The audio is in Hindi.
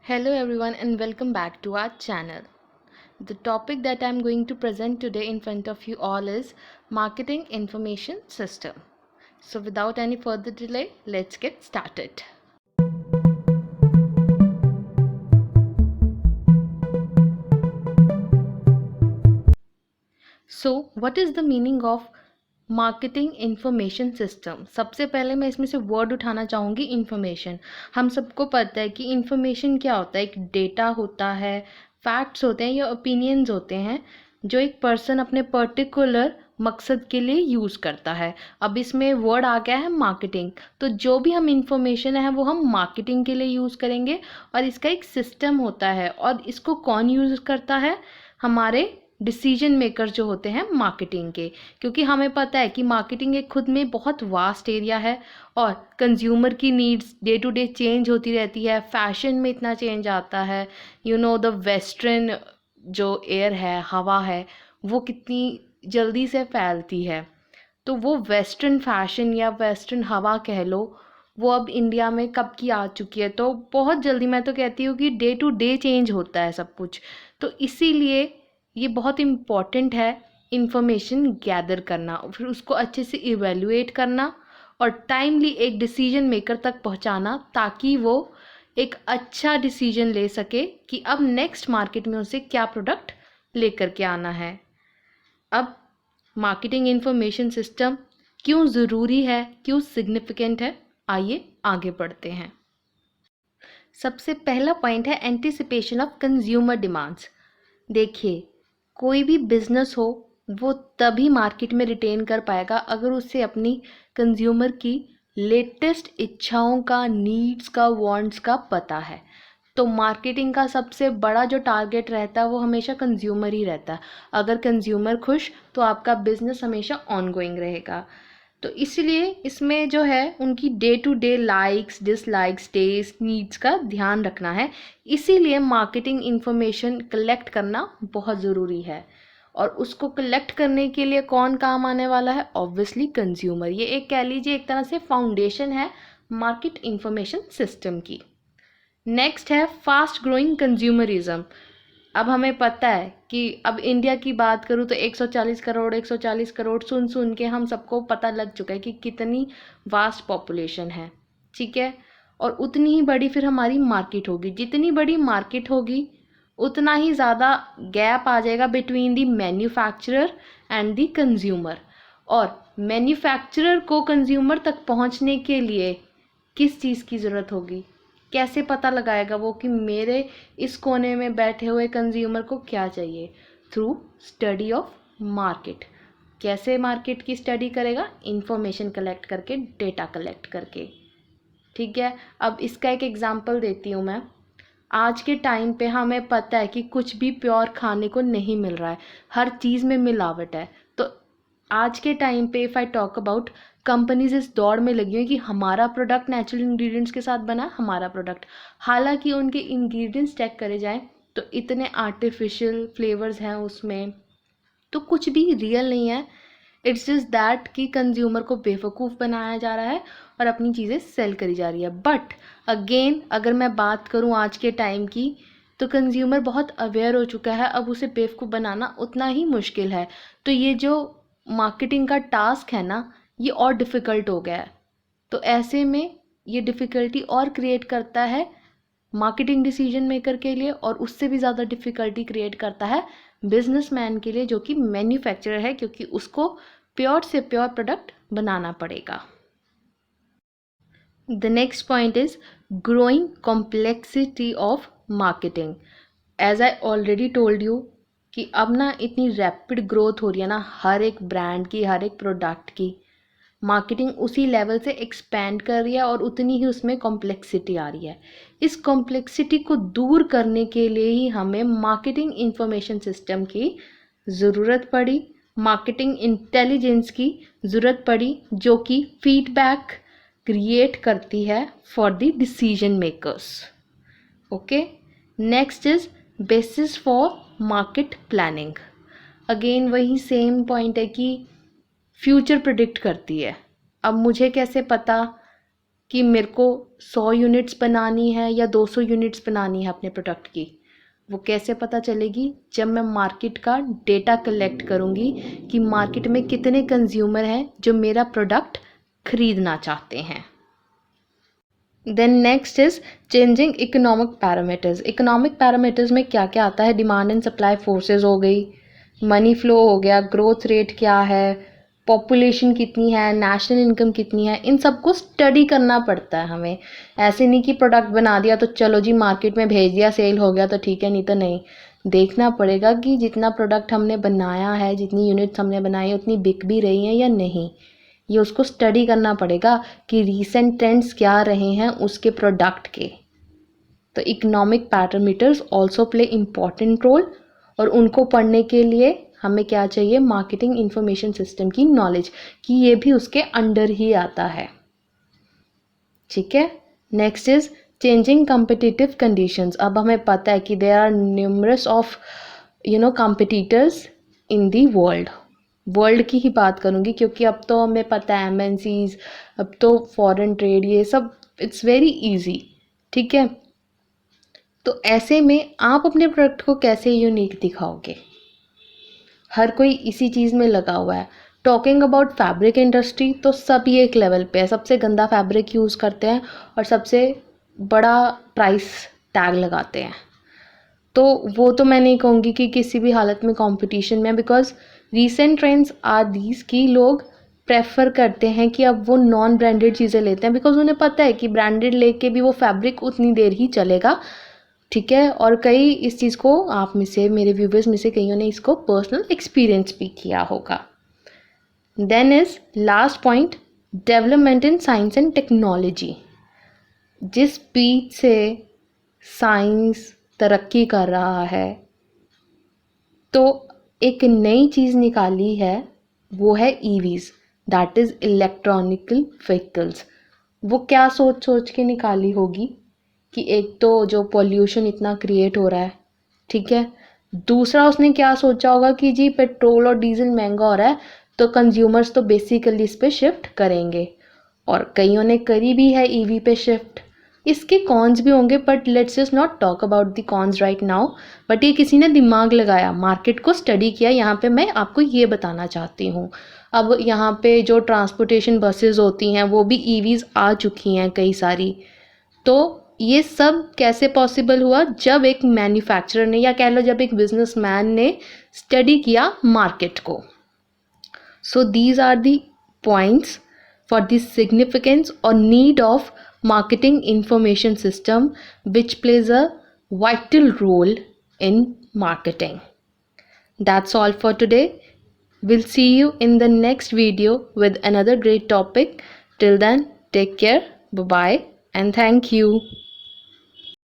Hello everyone and welcome back to our channel. The topic that I am going to present today in front of you all is Marketing Information System. So without any further delay, let's get started. So what is the meaning of marketing information system? सबसे पहले मैं इसमें से वर्ड उठाना चाहूँगी इन्फॉर्मेशन। हम सबको पता है कि इन्फॉर्मेशन क्या होता है। एक डेटा होता है, फैक्ट्स होते हैं या ओपिनियंस होते हैं जो एक पर्सन अपने पर्टिकुलर मकसद के लिए यूज़ करता है। अब इसमें वर्ड आ गया है मार्केटिंग, तो जो भी हम इन्फॉर्मेशन है वो हम मार्केटिंग के लिए यूज़ करेंगे और इसका एक सिस्टम होता है। और इसको कौन यूज़ करता है? हमारे डिसीजन मेकर जो होते हैं मार्केटिंग के, क्योंकि हमें पता है कि मार्केटिंग एक खुद में बहुत वास्ट एरिया है और कंज्यूमर की needs day to day change होती रहती है। फैशन में इतना चेंज आता है, द वेस्टर्न जो एयर है, हवा है, वो कितनी जल्दी से फैलती है। तो वो वेस्टर्न फैशन या वेस्टर्न हवा कह लो, वो अब इंडिया में कब की आ चुकी है। तो बहुत जल्दी, मैं तो कहती हूँ कि डे टू डे चेंज होता है सब कुछ। तो इसीलिए ये बहुत इम्पॉर्टेंट है इन्फॉर्मेशन गैदर करना, फिर उसको अच्छे से इवेल्युएट करना और टाइमली एक डिसीजन मेकर तक पहुंचाना, ताकि वो एक अच्छा डिसीजन ले सके कि अब नेक्स्ट मार्केट में उसे क्या प्रोडक्ट लेकर के आना है। अब मार्केटिंग इन्फॉर्मेशन सिस्टम क्यों ज़रूरी है, क्यों सिग्निफिकेंट है, आइए आगे बढ़ते हैं। सबसे पहला पॉइंट है एंटिसिपेशन ऑफ कंज्यूमर डिमांड्स। देखिए, कोई भी बिजनेस हो वो तभी मार्केट में रिटेन कर पाएगा अगर उसे अपनी कंज्यूमर की लेटेस्ट इच्छाओं का, नीड्स का, वांट्स का पता है। तो मार्केटिंग का सबसे बड़ा जो टारगेट रहता है वो हमेशा कंज्यूमर ही रहता है। अगर कंज्यूमर खुश तो आपका बिजनेस हमेशा ऑनगोइंग रहेगा। तो इसलिए इसमें जो है उनकी day to day likes, dislikes, taste, needs का ध्यान रखना है। इसीलिए मार्केटिंग इन्फॉर्मेशन कलेक्ट करना बहुत ज़रूरी है। और उसको कलेक्ट करने के लिए कौन काम आने वाला है? Obviously consumer. ये एक कह लीजिए एक तरह से फाउंडेशन है मार्केट इन्फॉर्मेशन सिस्टम की। नेक्स्ट है फास्ट ग्रोइंग कंज्यूमरिज्म। अब हमें पता है कि अब इंडिया की बात करूँ तो 140 करोड़ सुन के हम सबको पता लग चुका है कि कितनी वास्ट पॉपुलेशन है। ठीक है, और उतनी ही बड़ी फिर हमारी मार्केट होगी। जितनी बड़ी मार्केट होगी उतना ही ज़्यादा गैप आ जाएगा between the manufacturer and the consumer. और मैन्युफैक्चरर को कंज्यूमर तक पहुंचने के लिए किस चीज़ की ज़रूरत होगी? कैसे पता लगाएगा वो कि मेरे इस कोने में बैठे हुए कंज्यूमर को क्या चाहिए? Through study of market. कैसे मार्केट की स्टडी करेगा? इंफॉर्मेशन कलेक्ट करके, डेटा कलेक्ट करके। ठीक है, अब इसका एक एग्जांपल देती हूँ मैं। आज के टाइम पे हमें पता है कि कुछ भी प्योर खाने को नहीं मिल रहा है, हर चीज़ में मिलावट है। तो आज के टाइम पे if I talk about, companies इस दौड़ में लगी हुई कि हमारा प्रोडक्ट नेचुरल इंग्रेडिएंट्स के साथ बना, हमारा प्रोडक्ट। हालांकि उनके इंग्रेडिएंट्स चेक करे जाएं तो इतने आर्टिफिशियल फ्लेवर्स हैं उसमें, तो कुछ भी रियल नहीं है। इट्स जस्ट दैट कि कंज्यूमर को बेवकूफ़ बनाया जा रहा है और अपनी चीज़ें सेल करी जा रही है। बट अगेन अगर मैं बात करूँ आज के टाइम की, तो कंज्यूमर बहुत अवेयर हो चुका है, अब उसे बेवकूफ़ बनाना उतना ही मुश्किल है। तो ये जो मार्केटिंग का टास्क है ना, ये और डिफ़िकल्ट हो गया है। तो ऐसे में ये डिफ़िकल्टी और क्रिएट करता है मार्केटिंग डिसीजन मेकर के लिए, और उससे भी ज़्यादा डिफ़िकल्टी क्रिएट करता है बिजनेसमैन के लिए जो कि मैन्युफैक्चरर है, क्योंकि उसको प्योर से प्योर प्रोडक्ट बनाना पड़ेगा। The next point is growing complexity of marketing. As I already told you कि अब ना इतनी रैपिड ग्रोथ हो रही है ना हर एक ब्रांड की, हर एक प्रोडक्ट की। मार्केटिंग उसी लेवल से एक्सपैंड कर रही है और उतनी ही उसमें कॉम्प्लेक्सिटी आ रही है। इस कॉम्प्लेक्सिटी को दूर करने के लिए ही हमें मार्केटिंग इंफॉर्मेशन सिस्टम की ज़रूरत पड़ी, मार्केटिंग इंटेलिजेंस की ज़रूरत पड़ी, जो कि फीडबैक क्रिएट करती है for the decision makers. Okay, next is basis for market planning. Again वही सेम पॉइंट है कि फ्यूचर प्रिडिक्ट करती है। अब मुझे कैसे पता कि मेरे को 100 यूनिट्स बनानी है या 200 यूनिट्स बनानी है अपने प्रोडक्ट की? वो कैसे पता चलेगी? जब मैं मार्केट का डेटा कलेक्ट करूँगी कि मार्केट में कितने कंज्यूमर हैं जो मेरा प्रोडक्ट खरीदना चाहते हैं। Then next is changing economic parameters. Economic parameters में क्या क्या आता है? डिमांड एंड सप्लाई फोर्सेस हो गई, मनी फ्लो हो गया, ग्रोथ रेट क्या है, पॉपुलेशन कितनी है, नेशनल इनकम कितनी है, इन सबको स्टडी करना पड़ता है हमें। ऐसे नहीं कि प्रोडक्ट बना दिया तो चलो जी मार्केट में भेज दिया, सेल हो गया तो ठीक है, नहीं तो नहीं। देखना पड़ेगा कि जितना प्रोडक्ट हमने बनाया है, जितनी यूनिट्स हमने बनाई है, उतनी बिक भी रही हैं या नहीं। ये उसको स्टडी करना पड़ेगा कि रीसेंट ट्रेंड्स क्या रहे हैं उसके प्रोडक्ट के। तो economic parameters also play important role, और उनको पढ़ने के लिए हमें क्या चाहिए? मार्केटिंग इंफॉर्मेशन सिस्टम की नॉलेज, कि ये भी उसके अंडर ही आता है। ठीक है। Next is changing competitive conditions. अब हमें पता है कि there are numerous of competitors in the world की ही बात करूँगी, क्योंकि अब तो हमें पता है MNCs, अब तो फॉरेन ट्रेड, ये सब इट्स वेरी इजी। ठीक है। तो ऐसे में आप अपने प्रोडक्ट को कैसे यूनिक दिखाओगे? हर कोई इसी चीज़ में लगा हुआ है। टॉकिंग अबाउट फैब्रिक इंडस्ट्री, तो सभी एक लेवल पे है, सबसे गंदा फैब्रिक यूज़ करते हैं और सबसे बड़ा प्राइस टैग लगाते हैं। तो वो तो मैं नहीं कहूँगी कि किसी भी हालत में कंपटीशन में, because recent trends are these कि लोग प्रेफर करते हैं कि अब वो नॉन ब्रांडेड चीज़ें लेते हैं, बिकॉज उन्हें पता है कि ब्रांडेड लेके भी वो फैब्रिक उतनी देर ही चलेगा। ठीक है। और कई इस चीज़ को, आप में से, मेरे व्यूवर्स में से कईयों ने इसको पर्सनल एक्सपीरियंस भी किया होगा। Then is last point, development in science and technology. जिस स्पीड से साइंस तरक्की कर रहा है, तो एक नई चीज़ निकाली है, वो है EVs, that is electronical vehicles. वो क्या सोच सोच के निकाली होगी कि एक तो जो पॉल्यूशन इतना क्रिएट हो रहा है, ठीक है, दूसरा उसने क्या सोचा होगा कि जी पेट्रोल और डीजल महंगा हो रहा है, तो कंज्यूमर्स तो बेसिकली इस पे शिफ्ट करेंगे, और कईयों ने करी भी है EV पे शिफ्ट। इसके कॉन्स भी होंगे, but let's just not talk about the cons right now. But ये किसी ने दिमाग लगाया, मार्केट को स्टडी किया, यहाँ पे मैं आपको ये बताना चाहती हूँ। अब यहाँ पे जो ट्रांसपोर्टेशन बसेस होती हैं वो भी EVs आ चुकी हैं कई सारी। तो ये सब कैसे पॉसिबल हुआ? जब एक मैन्युफैक्चरर ने, या कह लो जब एक बिजनेसमैन ने स्टडी किया मार्केट को। So these are the points for the significance or need of marketing information system, which plays a vital role in marketing. That's all for today. We'll see you in the next video with another great topic. Till then, take care, bye bye, and thank you.